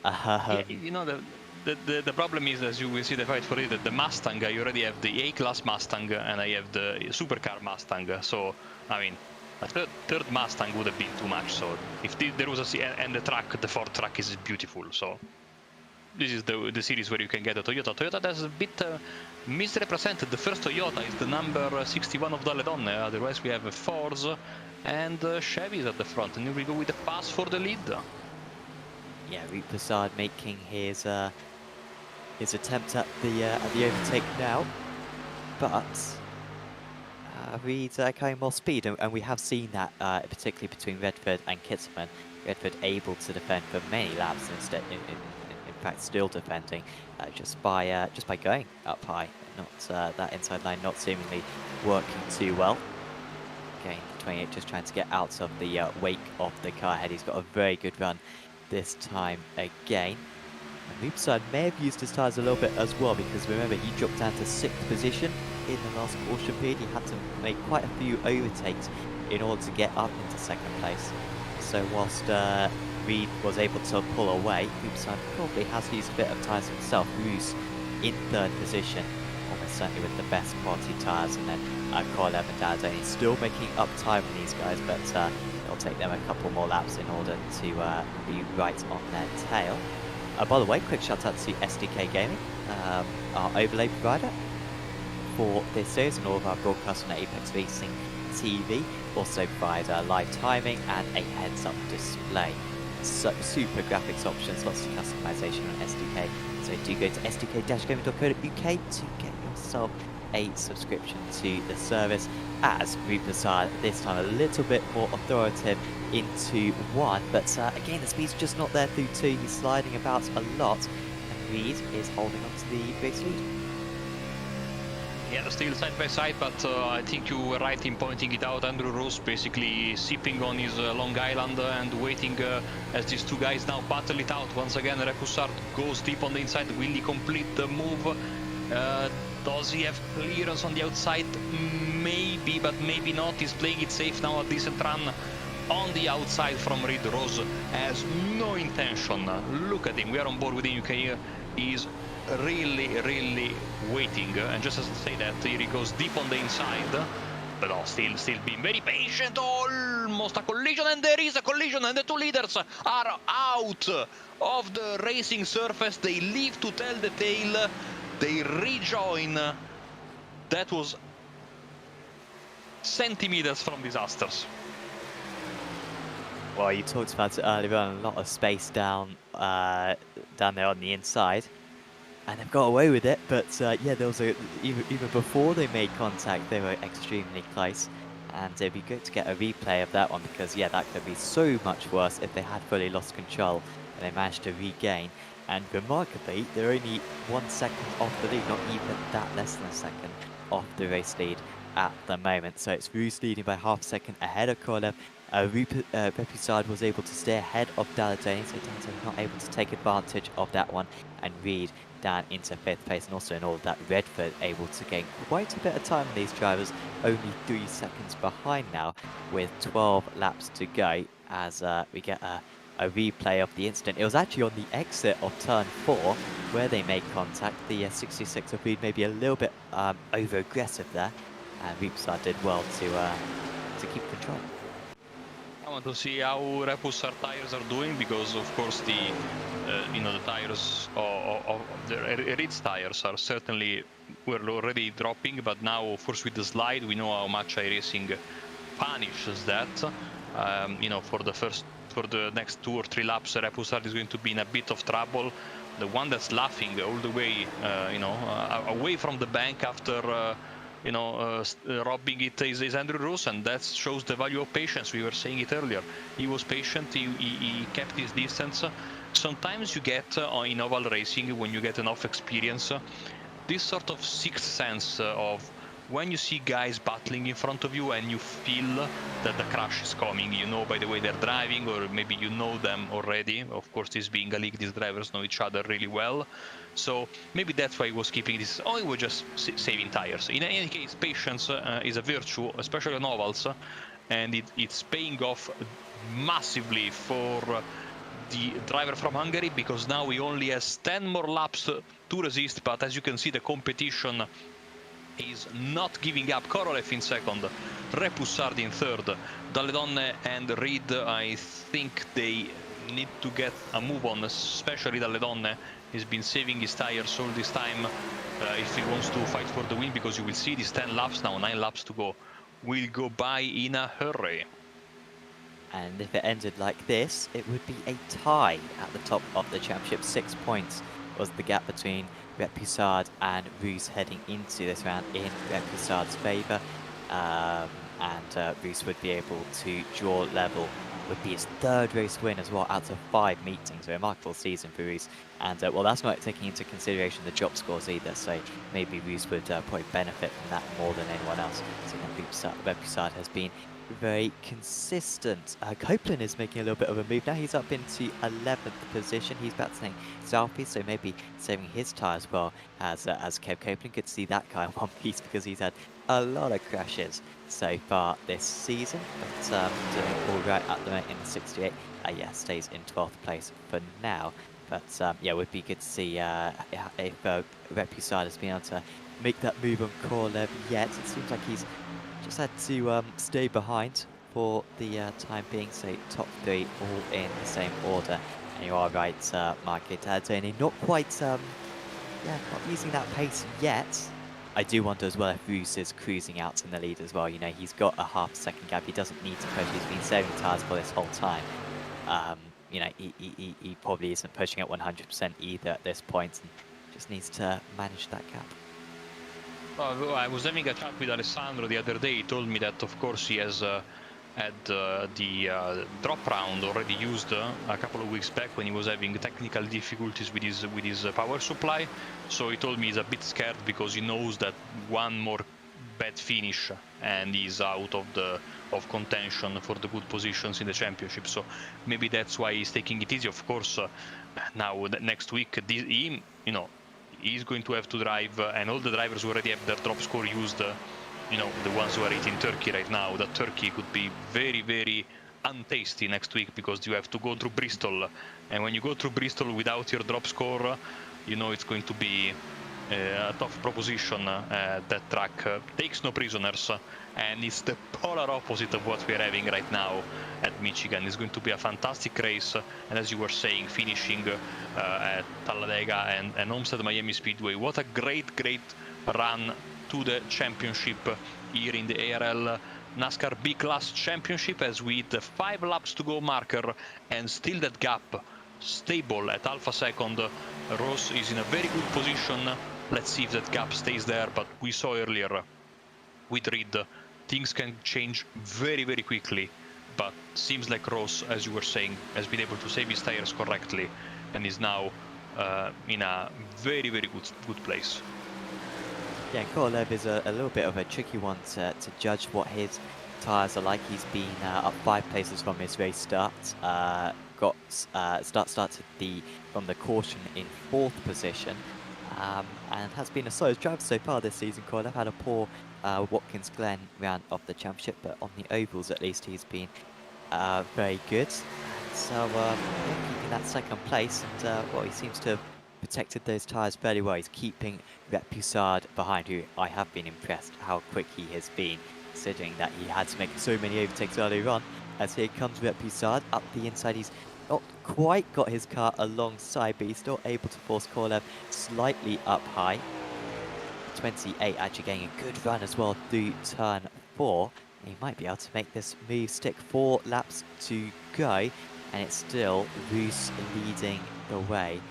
Speaker 2: Yeah, you know, the problem is, as you will see the fight for it, that the Mustang, I already have the A-class Mustang and I have the supercar Mustang. So, I mean, a third Mustang would have been too much. So, if there was and the truck, the Ford truck is beautiful. So, this is the series where you can get a Toyota. Toyota that's a bit misrepresented. The first Toyota is the number 61 of Dalle Donne. Otherwise, we have Fords and Chevys at the front. And here we go with the pass for the lead.
Speaker 1: Yeah, Root Prasad making his attempt at the overtake now, but Reed's carrying more speed, and we have seen that particularly between Redford and Kittelman. Redford able to defend for many laps instead, in fact, still defending just by going up high. Not that inside line not seemingly working too well. Again, 28 just trying to get out of the wake of the car ahead. He's got a very good run this time again. And Loopside may have used his tyres a little bit as well, because remember, he dropped down to 6th position in the last caution period. He had to make quite a few overtakes in order to get up into 2nd place. So whilst Reed was able to pull away, Loopside probably has used a bit of tyres himself. Roos in 3rd position, almost certainly with the best quality tyres, and then Korolev and Dalladoni still making up time with these guys, but it'll take them a couple more laps in order to be right on their tail. By the way, quick shout out to SDK Gaming, our overlay provider for this series and all of our broadcasts on Apex Racing TV. Also provide live timing and a heads-up display. So, super graphics options, lots of customization on SDK. So do go to sdk-gaming.co.uk to get yourself a subscription to the service, as Root Prasad this time a little bit more authoritative into 1, but again the speed's just not there through 2. He's sliding about a lot, and Reed is holding on to the race lead.
Speaker 2: Yeah, still side by side, but I think you were right in pointing it out. Andrew Ross basically sipping on his Long Island and waiting as these two guys now battle it out. Once again, Repoussard goes deep on the inside. Will he complete the move? Does he have clearance on the outside? Maybe, but maybe not. He's playing it safe now. A decent run on the outside from Reed. Rose has no intention. Look at him. We are on board with him. You can hear he's really waiting. And just as to say that, here he goes deep on the inside. But still being very patient. Almost a collision, and there is a collision, and the two leaders are out of the racing surface. They leave to tell the tale. They rejoin. That was centimeters from disasters.
Speaker 1: Well, you talked about it earlier on, a lot of space down there on the inside, and they've got away with it. But yeah, there was even before they made contact, they were extremely close, and it'd be good to get a replay of that one, because yeah, that could be so much worse if they had fully lost control and they managed to regain. And remarkably, they're only 1 second off the lead, not even that, less than a second off the race lead at the moment. So it's Roos leading by half a second ahead of Korolev. Repoussard was able to stay ahead of Dalladoni, so Dalladoni not able to take advantage of that one, and Reed down into 5th place. And also in all of that, Redford able to gain quite a bit of time on these drivers, only 3 seconds behind now with 12 laps to go, as we get a replay of the incident. It was actually on the exit of turn 4 where they made contact. The 66 of Reed maybe a little bit over aggressive there, and Repoussard did well to keep control.
Speaker 2: I want to see how Repoussard tires are doing, because of course the tires of the Reed's tires are certainly were already dropping, but now of course with the slide we know how much iRacing punishes that. For the next 2 or 3 laps, Repoussard is going to be in a bit of trouble. The one that's laughing all the way, away from the bank after, robbing it is Andrew Roos, and that shows the value of patience. We were saying it earlier. He was patient. He kept his distance. Sometimes you get in oval racing, when you get enough experience, this sort of sixth sense of when you see guys battling in front of you and you feel that the crash is coming, by the way they're driving, or maybe you know them already. Of course, this being a league, these drivers know each other really well. So maybe that's why he was keeping this. He was just saving tires. In any case, patience is a virtue, especially on ovals, and it's paying off massively for the driver from Hungary, because now he only has 10 more laps to resist. But as you can see, the competition is not giving up. Korolev in second, Repoussard in third, Dalledonne and Reed, I think they need to get a move on, especially Dalledonne. He's been saving his tires all this time if he wants to fight for the win, because you will see these 10 laps now, 9 laps to go, will go by in a hurry.
Speaker 1: And if it ended like this, it would be a tie at the top of the championship. 6 points was the gap between Repoussard and Roos heading into this round in Repoussard's favour. And Roos would be able to draw level. Would be his third race win as well out of 5 meetings. A remarkable season for Roos. And well, that's not taking into consideration the drop scores either. So maybe Roos would probably benefit from that more than anyone else. So Repoussard has been very consistent. Copeland is making a little bit of a move now. He's up into 11th position. He's battling Southeast, so maybe saving his tyre as well as Kev Copeland. Could see that guy in one piece because he's had a lot of crashes so far this season, but doing all right at the moment in the 68. Yeah, stays in 12th place for now. But yeah, it would be good to see if Repoussard has been able to make that move on Korolev yet. It seems like he's just had to stay behind for the time being, so top 3 all in the same order. And you are right, Marco Talladega, not quite, yeah, not using that pace yet. I do wonder as well if Roos is cruising out in the lead as well. You know, he's got a half-second gap. He doesn't need to push. He's been saving tyres for this whole time. You know, he probably isn't pushing at 100% either at this point, and just needs to manage that gap.
Speaker 2: Well, I was having a chat with Alessandro the other day. He told me that, of course, he has had the drop round already used a couple of weeks back when he was having technical difficulties with his power supply. So he told me he's a bit scared because he knows that one more bad finish and he's out of contention for the good positions in the championship. So maybe that's why he's taking it easy. Of course, now next week, you know, he's going to have to drive, and all the drivers who already have their drop score used, you know, the ones who are eating turkey right now, that turkey could be very, very untasty next week, because you have to go through Bristol, and when you go through Bristol without your drop score, you know it's going to be a tough proposition. That track takes no prisoners, and it's the polar opposite of what we are having right now at Michigan. It's going to be a fantastic race, and as you were saying, finishing at Talladega and Homestead Miami Speedway. What a great run to the championship here in the ARL NASCAR B-Class Championship, as with the 5 laps to go marker, and still that gap stable at Alpha second. Ross is in a very good position. Let's see if that gap stays there, but we saw earlier with Reed, things can change very, very quickly. But seems like Ross, as you were saying, has been able to save his tires correctly and is now in a very, very good place.
Speaker 1: Yeah, Korolev is a little bit of a tricky one to judge what his tyres are like. He's been up 5 places from his race start. Got started from the caution in 4th position, and has been a slow driver so far this season. Korolev had a poor Watkins Glen round of the championship, but on the ovals at least he's been very good. So yeah, keeping that 2nd place, and well, he seems to have protected those tyres very well. He's keeping Repoussard behind, who I have been impressed how quick he has been, considering that he had to make so many overtakes earlier on. As here comes Repoussard up the inside. He's not quite got his car alongside, but he's still able to force Korolev slightly up high. 28 actually getting a good run as well through turn 4. He might be able to make this move stick. 4 laps to go, and it's still Roos leading the way.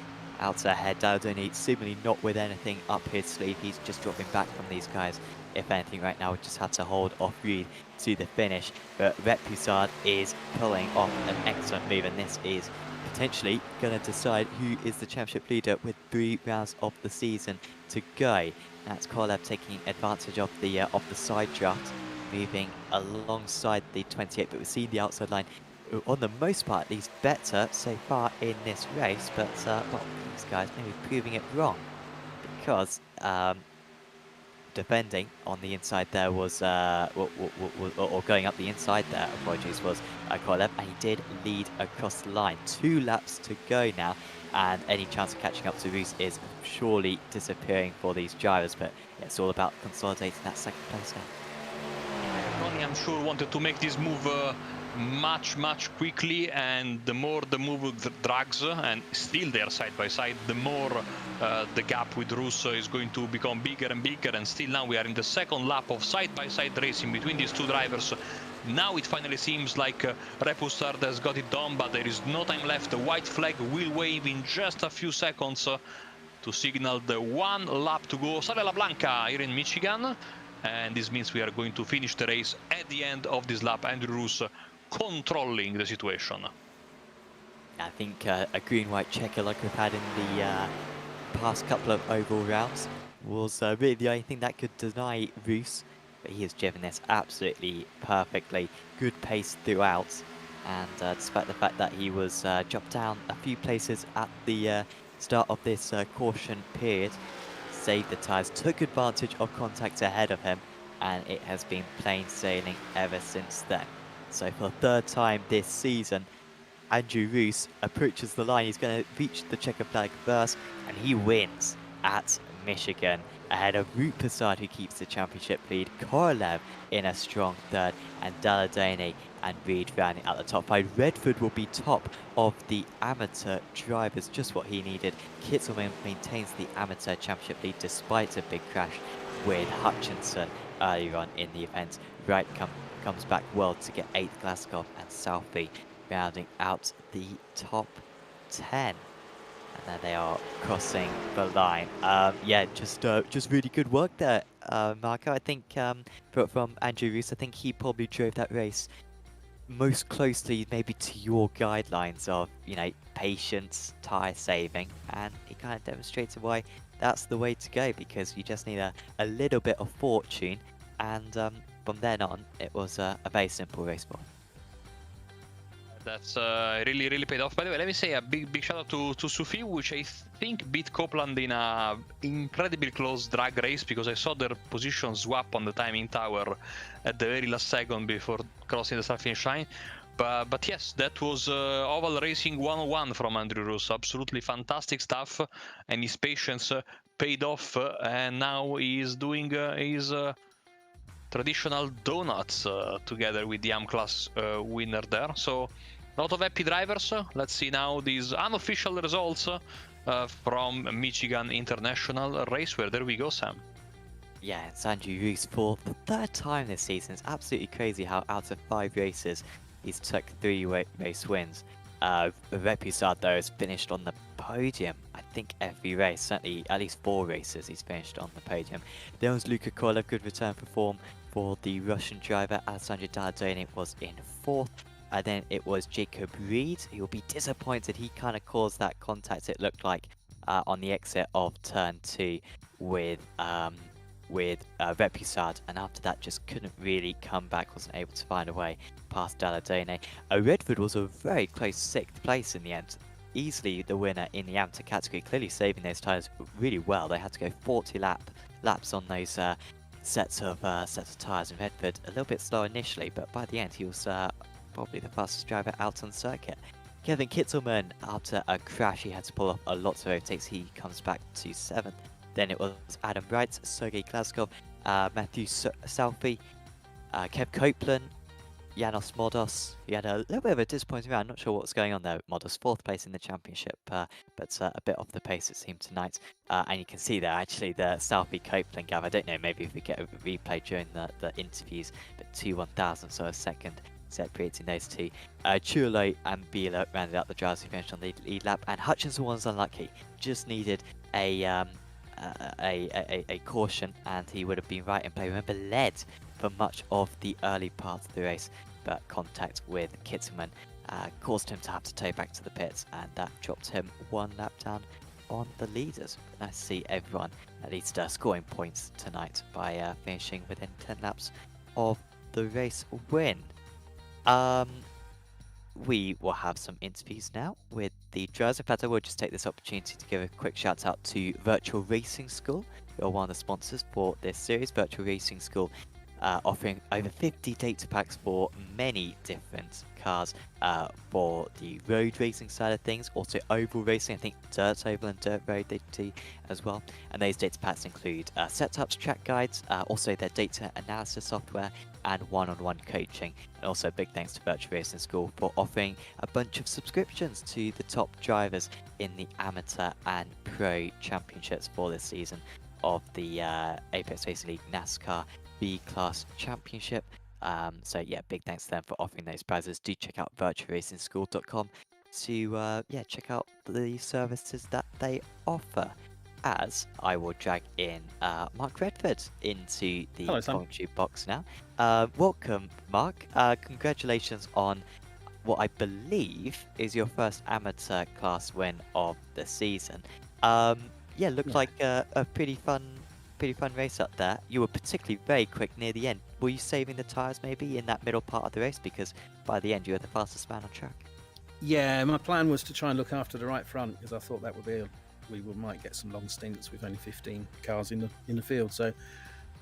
Speaker 1: Out ahead, Talladega seemingly not with anything up his sleeve. He's just dropping back from these guys. If anything, right now, we just have to hold off Reed to the finish. But Repoussard is pulling off an excellent move, and this is potentially going to decide who is the championship leader with 3 rounds of the season to go. That's Korolev taking advantage of the side draft, moving alongside the 28. But we've seen the outside line, on the most part at least, better so far in this race, but well, these guys may be proving it wrong, because defending on the inside there was, or going up the inside there, apologies, was Kolev, and he did lead across the line. 2 laps to go now, and any chance of catching up to Roos is surely disappearing for these drivers, but it's all about consolidating that second place now.
Speaker 2: Ronnie, I'm sure, wanted to make this move much quickly, and the more the move drags, and still they're side by side, the more the gap with Roos is going to become bigger and bigger, and still now we are in the second lap of side-by-side racing between these two drivers. Now it finally seems like Redford has got it done, but there is no time left. The white flag will wave in just a few seconds to signal the 1 lap to go. Sale La Blanca here in Michigan, and this means we are going to finish the race at the end of this lap. Andrew Roos controlling the situation.
Speaker 1: I think a green-white checker like we've had in the past couple of oval rounds was really the only thing that could deny Roos, but he has driven this absolutely perfectly. Good pace throughout, and despite the fact that he was dropped down a few places at the start of this caution period, saved the tyres, took advantage of contact ahead of him, and it has been plain sailing ever since then. So for the 3rd time this season, Andrew Roos approaches the line. He's going to reach the checker flag first, and he wins at Michigan ahead of Root Passard, who keeps the championship lead. Korolev in a strong 3rd, and Talladega and Reed rounding out the top 5. Redford will be top of the amateur drivers, just what he needed. Kittelman maintains the amateur championship lead despite a big crash with Hutchinson earlier on in the event. Wright comes back well to get 8th, Glasgow and Southey rounding out the top 10. And then they are crossing the line. Yeah, just really good work there, Marco. I think from Andrew Roos, I think he probably drove that race most closely maybe to your guidelines of, you know, patience, tyre saving, and he kind of demonstrated why that's the way to go, because you just need a little bit of fortune, and from then on, it was a very simple race for him.
Speaker 2: That's really paid off. By the way, let me say a big shout out to Sophie, which I think beat Copeland in a incredibly close drag race, because I saw their position swap on the timing tower at the very last second before crossing the start finish line. But yes, that was Oval Racing 101 from Andrew Roos. Absolutely fantastic stuff, and his patience paid off, and now he's doing his traditional donuts together with the AM class winner there. So a lot of happy drivers. Let's see now these unofficial results from Michigan International Raceway. There we go, Sam.
Speaker 1: Yeah, it's Andrew Roos for the 3rd time this season. It's absolutely crazy how out of 5 races, he's took 3 race wins. Repusard, though, has finished on the podium, I think, every race. Certainly, at least 4 races he's finished on the podium. There was Luka Korolev, good return for form for the Russian driver. Alexander Talladega was in 4th. And then it was Jacob Reed. He will be disappointed. He kind of caused that contact, it looked like, on the exit of turn 2 with Repusard, and after that just couldn't really come back, wasn't able to find a way past Talladega. Redford was a very close 6th place in the end, easily the winner in the amateur category, clearly saving those tyres really well. They had to go 40 laps on those sets of tyres in Redford. A little bit slow initially, but by the end he was probably the fastest driver out on circuit. Kevin Kittelman, after a crash, he had to pull off a lot of overtakes. He comes back to 7th. Then it was Adam Wright, Sergei Glasgow, Matthew Southey, Kev Copeland, Janos Modos. He had a little bit of a disappointing round. Not sure what was going on there with Modos. 4th place in the championship, but a bit off the pace it seemed tonight. And you can see there actually the Southey Copeland gap. I don't know, maybe if we get a replay during the interviews, but 2/1000, so a second separating those two. Chulo and Bila rounded out the drivers who finished on the lead lap, and Hutchinson was unlucky. Just needed a caution, and he would have been right in play. Remember, led for much of the early part of the race, but contact with Kittelman caused him to have to tow back to the pits, and that dropped him 1 lap down on the leaders. But nice to see everyone at least scoring points tonight by finishing within 10 laps of the race win. We will have some interviews now with the drivers. In fact, I will just take this opportunity to give a quick shout out to Virtual Racing School, are one of the sponsors for this series, Virtual Racing School, offering over 50 data packs for many different cars for the road racing side of things, also oval racing. I think dirt oval and dirt road they do as well. And those data packs include setups, track guides, also their data analysis software, and one-on-one coaching. And also big thanks to Virtual Racing School for offering a bunch of subscriptions to the top drivers in the amateur and pro championships for this season of the Apex Racing League NASCAR B-Class Championship. So yeah, big thanks to them for offering those prizes. Do check out virtualracingschool.com to check out the services that they offer. As I will drag in Mark Redford into the
Speaker 3: Hello, Sam.
Speaker 1: commentary box now. Welcome, Mark. Congratulations on what I believe is your first amateur class win of the season. Looked like a pretty fun race up there. You were particularly very quick near the end. Were you saving the tyres maybe in that middle part of the race? Because by the end you were the fastest man on track.
Speaker 3: Yeah, my plan was to try and look after the right front because I thought that would be we might get some long stints with only 15 cars in the field. So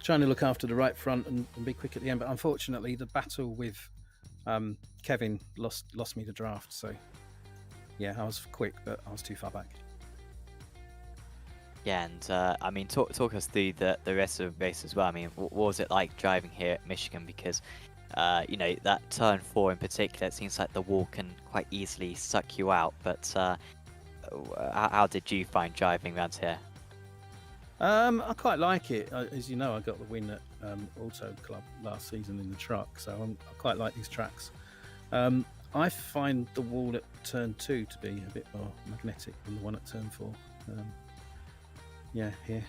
Speaker 3: trying to look after the right front and be quick at the end. But unfortunately, the battle with Kevin lost me the draft. So yeah, I was quick, but I was too far back.
Speaker 1: Yeah, and I mean, talk us through the rest of the race as well. I mean, what was it like driving here at Michigan? Because that turn 4 in particular, it seems like the wall can quite easily suck you out. But how did you find driving around here?
Speaker 3: I quite like it. As you know, I got the win at Auto Club last season in the truck, so I quite like these tracks. I find the wall at turn 2 to be a bit more magnetic than the one at turn 4. Here.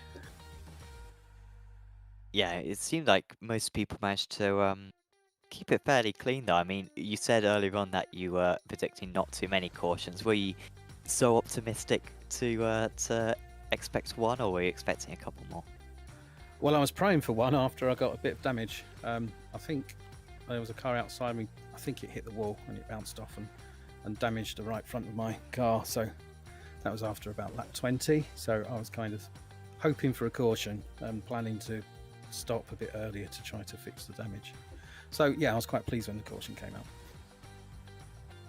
Speaker 1: Yeah, it seemed like most people managed to keep it fairly clean, though. I mean, you said earlier on that you were predicting not too many cautions. Were you so optimistic to expect one, or were you expecting a couple more?
Speaker 3: Well, I was praying for one after I got a bit of damage. I think there was a car outside me. I think it hit the wall and it bounced off and damaged the right front of my car. So that was after about lap 20. So I was kind of hoping for a caution and planning to stop a bit earlier to try to fix the damage. So yeah, I was quite pleased when the caution came out.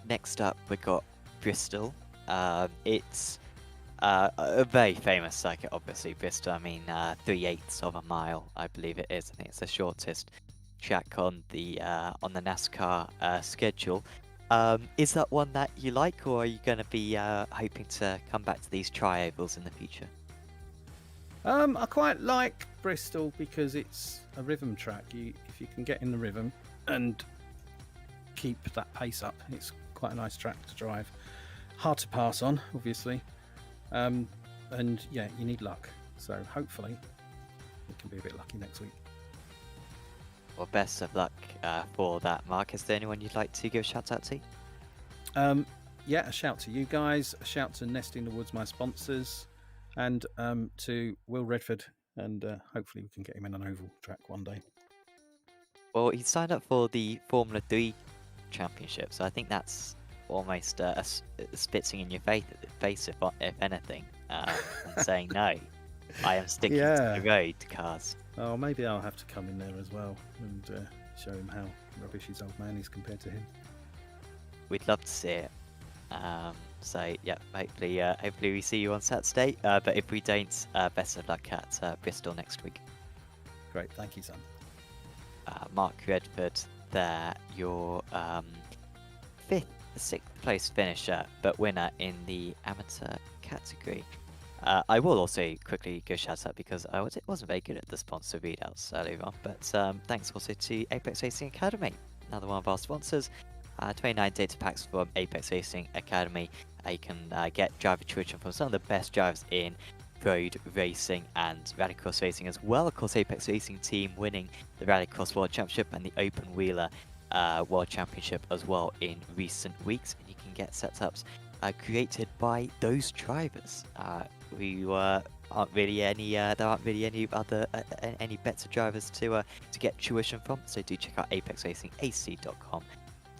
Speaker 1: Next up, we got Bristol. It's a very famous circuit, obviously. Bristol, I mean, 3/8 of a mile, I believe it is. I think it's the shortest track on the NASCAR schedule. Is that one that you like, or are you going to be hoping to come back to these tri-ovals in the future?
Speaker 3: I quite like Bristol because it's a rhythm track. If you can get in the rhythm and keep that pace up, it's quite a nice track to drive. Hard to pass on, obviously. And yeah, you need luck. So hopefully we can be a bit lucky next week.
Speaker 1: Well, best of luck for that, Mark. Is there anyone you'd like to give a shout out to?
Speaker 3: Yeah, a shout to you guys, a shout to Nesting the Woods, my sponsors, and to Will Redford, and hopefully we can get him in an oval track one day.
Speaker 1: Well, he signed up for the Formula 3 championship, so I think that's almost spitting in your face if anything, and saying no, I am sticking to the road cars.
Speaker 3: Oh, maybe I'll have to come in there as well and show him how rubbish his old man is compared to him.
Speaker 1: We'd love to see it. So yeah, hopefully we see you on Saturday. But if we don't, best of luck at Bristol next week.
Speaker 3: Great, thank you, Sam.
Speaker 1: Mark Redford there, your 6th place finisher, but winner in the amateur category. I will also quickly go shout out because I wasn't very good at the sponsor readouts earlier on, but thanks also to Apex Racing Academy, another one of our sponsors. 29 data packs from Apex Racing Academy. You can get driver tuition from some of the best drivers in road racing and rallycross racing as well. Of course, Apex Racing team winning the Rallycross World Championship and the Open Wheeler World Championship as well in recent weeks. And you can get setups created by those drivers who aren't really any there aren't really any other any better drivers to get tuition from. So do check out apexracingac.com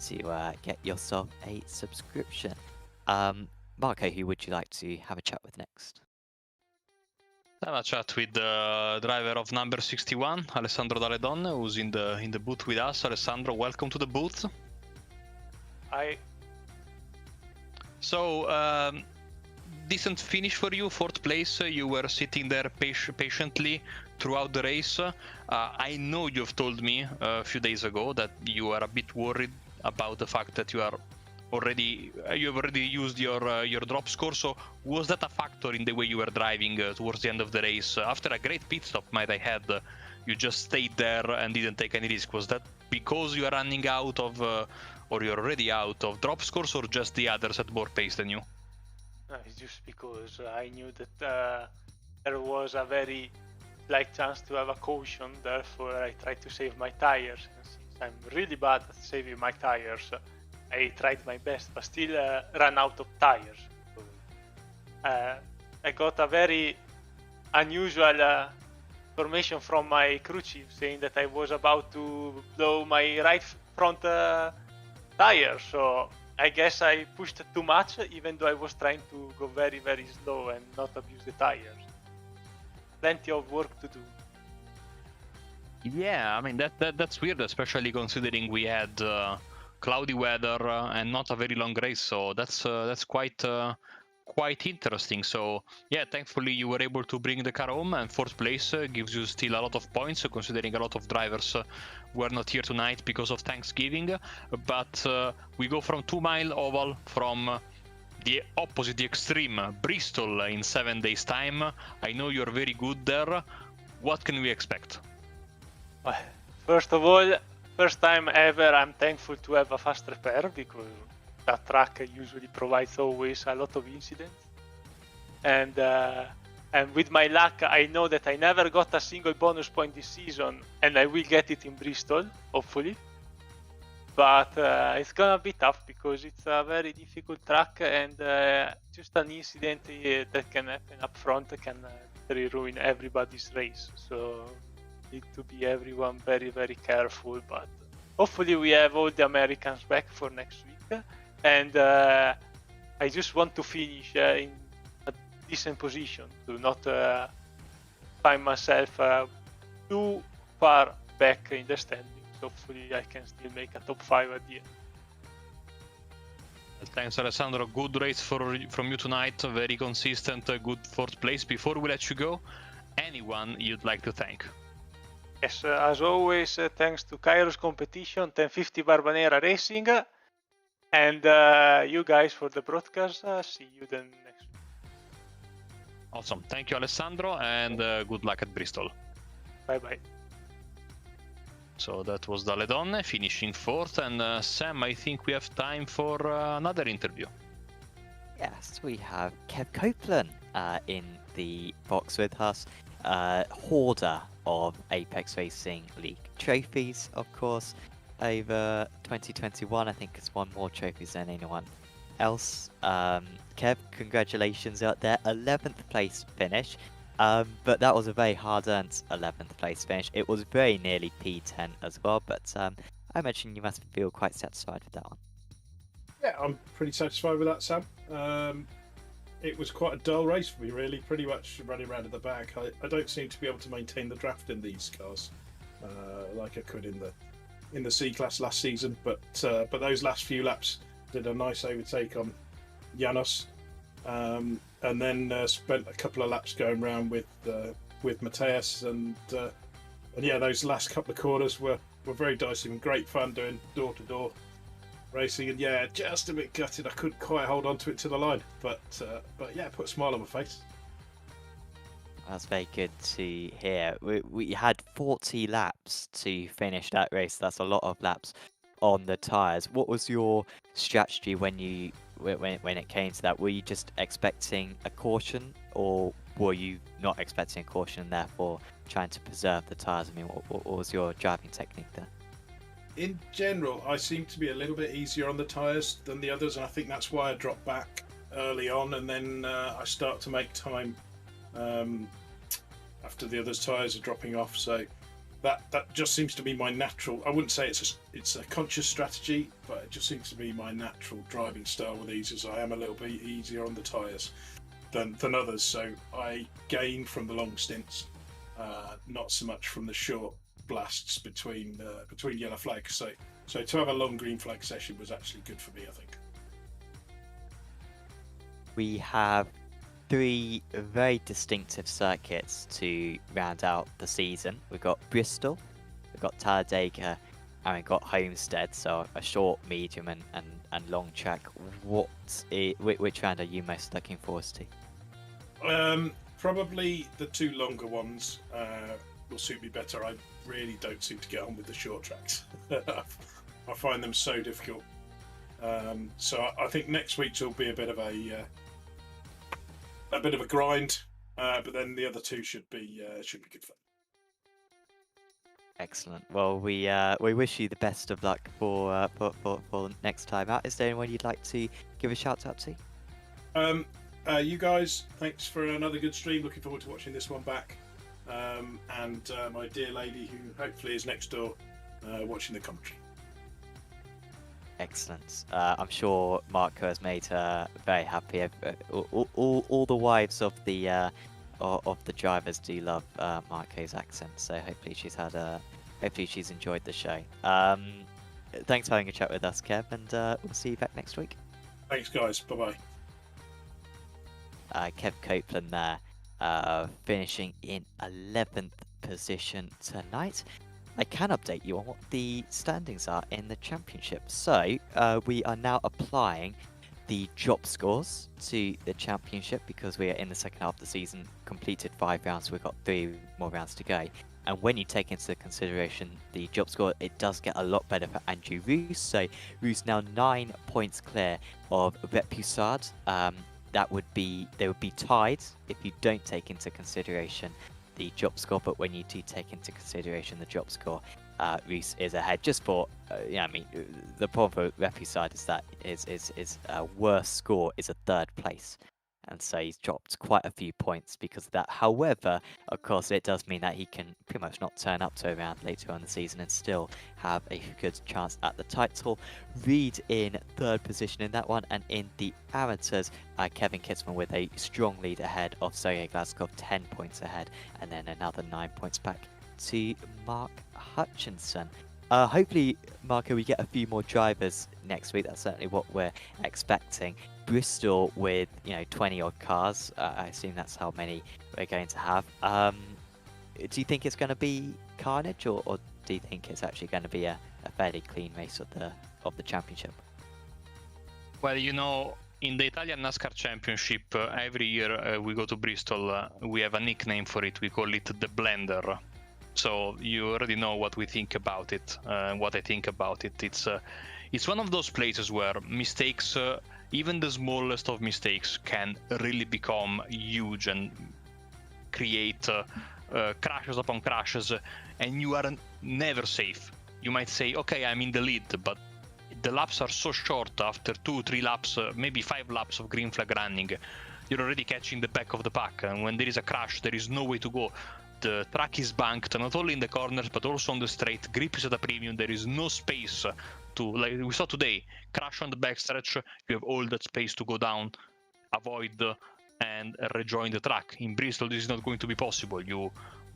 Speaker 1: to get yourself a subscription. Marco, who would you like to have a chat with next?
Speaker 2: Have a chat with the driver of number 61, Alessandro Daledon, who's in the booth with us. Alessandro, welcome to the booth.
Speaker 4: Hi.
Speaker 2: So, decent finish for you, 4th place. You were sitting there patiently throughout the race. I know you've told me a few days ago that you are a bit worried about the fact that you have already used your drop score. So was that a factor in the way you were driving towards the end of the race? After a great pit stop, might I add, you just stayed there and didn't take any risk. Was that because you are running out of, or you're already out of drop scores, or just the others had more pace than you?
Speaker 4: No, it's just because I knew that there was a very slight chance to have a caution. Therefore, I tried to save my tires. And since I'm really bad at saving my tires, I tried my best, but still ran out of tires. I got a very unusual information from my crew chief saying that I was about to blow my right front tire. So I guess I pushed too much, even though I was trying to go very, very slow and not abuse the tires. Plenty of work to do.
Speaker 2: Yeah, I mean that's weird, especially considering we had cloudy weather and not a very long race. So that's quite interesting. So yeah, thankfully you were able to bring the car home, and 4th place gives you still a lot of points, considering a lot of drivers were not here tonight because of Thanksgiving. But we go from 2 Mile Oval, from the opposite, the extreme, Bristol, in 7 days time. I know you're very good there. What can we expect?
Speaker 4: First of all, first time ever, I'm thankful to have a fast repair, because that track usually provides always a lot of incidents. And with my luck, I know that I never got a single bonus point this season, and I will get it in Bristol, hopefully. But it's gonna be tough because it's a very difficult track, and just an incident that can happen up front can really ruin everybody's race. So need to be everyone very, very careful. But hopefully we have all the Americans back for next week, and I just want to finish in a decent position to not find myself too far back in the standings. Hopefully I can still make a top 5 at the end.
Speaker 2: Thanks, Alessandro. Good race from you tonight. Very consistent, good 4th place. Before we let you go, anyone you'd like to thank?
Speaker 4: Yes, as always, thanks to Kairos Competition, 1050 Barbanera Racing, and you guys for the broadcast. See you then next week.
Speaker 2: Awesome. Thank you, Alessandro, and good luck at Bristol.
Speaker 4: Bye-bye.
Speaker 2: So that was Daledon finishing 4th, and Sam, I think we have time for another interview.
Speaker 1: Yes, we have Kev Copeland in the box with us, hoarder of Apex Racing League trophies, of course. Over 2021, I think it's won more trophies than anyone else. Kev, congratulations out there, 11th place finish. But that was a very hard-earned 11th place finish. It was very nearly P10 as well, but I imagine you must feel quite satisfied with that one.
Speaker 5: Yeah, I'm pretty satisfied with that, Sam. It was quite a dull race for me, really. Pretty much running around at the back. I don't seem to be able to maintain the draft in these cars like I could in the C class last season. But those last few laps did a nice overtake on Janos, and then spent a couple of laps going around with Mateus, and yeah, those last couple of corners were very dicey and great fun doing door-to-door racing. And yeah, just a bit gutted I couldn't quite hold on to it to the line, but yeah, put a smile on my face.
Speaker 1: That's very good to hear. We had 40 laps to finish that race. That's a lot of laps on the tyres. What was your strategy when it came to that? Were you just expecting a caution, or were you not expecting a caution and therefore trying to preserve the tyres? I mean, what was your driving technique there?
Speaker 5: In general, I seem to be a little bit easier on the tyres than the others, and I think that's why I dropped back early on, and then I start to make time after the others' tyres are dropping off. So that just seems to be my natural. I wouldn't say it's a conscious strategy, but it just seems to be my natural driving style with these, as I am a little bit easier on the tyres. than others. So I gain from the long stints, not so much from the short blasts between yellow flags. So to have a long green flag session was actually good for me, I think.
Speaker 1: We have 3 very distinctive circuits to round out the season. We've got Bristol, we've got Talladega, and we've got Homestead, so a short, medium, and long track. Which round are you most looking forward to?
Speaker 5: Probably the 2 longer ones will suit me better. I really don't seem to get on with the short tracks. I find them so difficult. So I think next week's will be a bit of a grind, but then the other 2 should be good fun.
Speaker 1: Excellent. Well, we wish you the best of luck for next time out. Is there anyone you'd like to give a shout out to?
Speaker 5: You guys, thanks for another good stream. Looking forward to watching this one back. And my dear lady, who hopefully is next door, watching the commentary.
Speaker 1: Excellent. I'm sure Marco has made her very happy. All the wives of the drivers do love Marco's accent, so hopefully she's enjoyed the show. Thanks for having a chat with us, Kev, and we'll see you back next week.
Speaker 5: Thanks, guys. Bye bye.
Speaker 1: Kev Copeland there, finishing in 11th position tonight. I can update you on what the standings are in the championship. So we are now applying the drop scores to the championship because we are in the second half of the season, completed 5 rounds, we've got 3 more rounds to go. And when you take into consideration the drop score, it does get a lot better for Andrew Roos. So Roos now 9 points clear of Repusade. They would be tied if you don't take into consideration the drop score, but when you do take into consideration the drop score, Reese is ahead. Just for I mean, the problem for Repusade is that his worst score is a 3rd place, and so he's dropped quite a few points because of that. However, of course, it does mean that he can pretty much not turn up to a round later on in the season and still have a good chance at the title. Reed in 3rd position in that one, and in the amateurs, Kevin Kitzman with a strong lead ahead of Sergei Glazkov, 10 points ahead, and then another 9 points back to Mark Hutchinson. Hopefully, Marco, we get a few more drivers next week. That's certainly what we're expecting. Bristol with 20 odd cars. I assume that's how many we're going to have. Do you think it's going to be carnage, or do you think it's actually going to be a fairly clean race of the championship?
Speaker 2: Well, in the Italian NASCAR Championship, every year we go to Bristol. We have a nickname for it. We call it the Blender. So you already know what we think about it, what I think about it. It's one of those places where mistakes, even the smallest of mistakes, can really become huge and create crashes upon crashes, and you are never safe. You might say, okay, I'm in the lead, but the laps are so short. After 2-3 laps, maybe 5 laps of green flag running, you're already catching the back of the pack, and when there is a crash, there is no way to go. The track is banked, not only in the corners but also on the straight. Grip is at a premium. There is no space to, like we saw today, crash on the backstretch. You have all that space to go down, avoid and rejoin the track. In Bristol, this is not going to be possible. You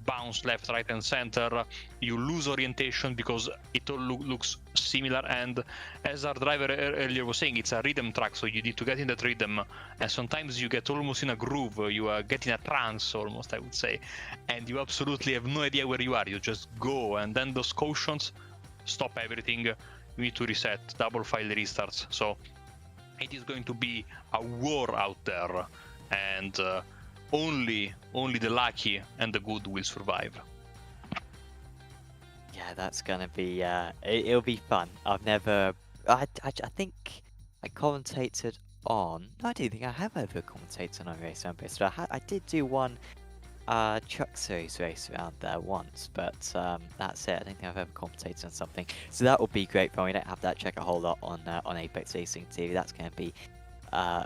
Speaker 2: bounce left, right, and center. You lose orientation because it all looks similar. And as our driver earlier was saying, it's a rhythm track, so you need to get in that rhythm. And sometimes you get almost in a groove. You are getting a trance, almost, I would say. And you absolutely have no idea where you are. You just go, and then those cautions stop everything. You need to reset, double file restarts. So it is going to be a war out there, and only the lucky and the good will survive.
Speaker 1: Yeah, that's gonna be it'll be fun. I think I commentated on. No, I don't think I have ever commentated on a race around Bristol. I did do one truck series race around there once, but that's it. I don't think I've ever commentated on something, so that will be great fun. We don't have that check a whole lot on Apex Racing TV. That's going to be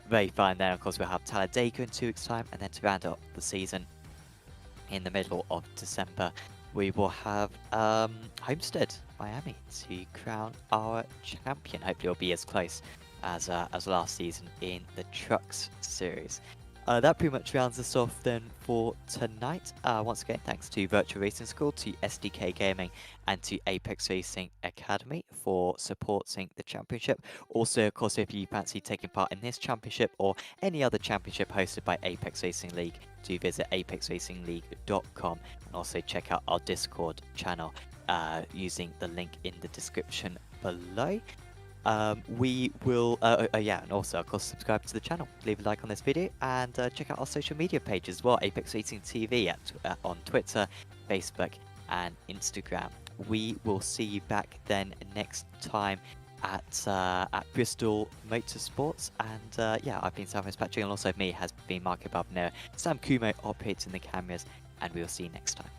Speaker 1: very fun. Then of course we'll have Talladega in 2 weeks' time, and then to round up the season in the middle of December, we will have Homestead, Miami, to crown our champion. Hopefully it'll be as close as last season in the Trucks series. that pretty much rounds us off then for tonight. Once again, thanks to Virtual Racing School, to SDK Gaming, and to Apex Racing Academy for supporting the championship. Also, of course, if you fancy taking part in this championship or any other championship hosted by Apex Racing League, do visit apexracingleague.com and also check out our Discord channel using the link in the description below. We will, yeah, and also, of course, subscribe to the channel, leave a like on this video, and check out our social media page as well, Apex Racing TV on Twitter, Facebook, and Instagram. We will see you back then next time at Bristol Motorsports, and yeah, I've been Southwest Patrick, and also me has been Marco Balbonero. Sam Kumo operating the cameras, and we will see you next time.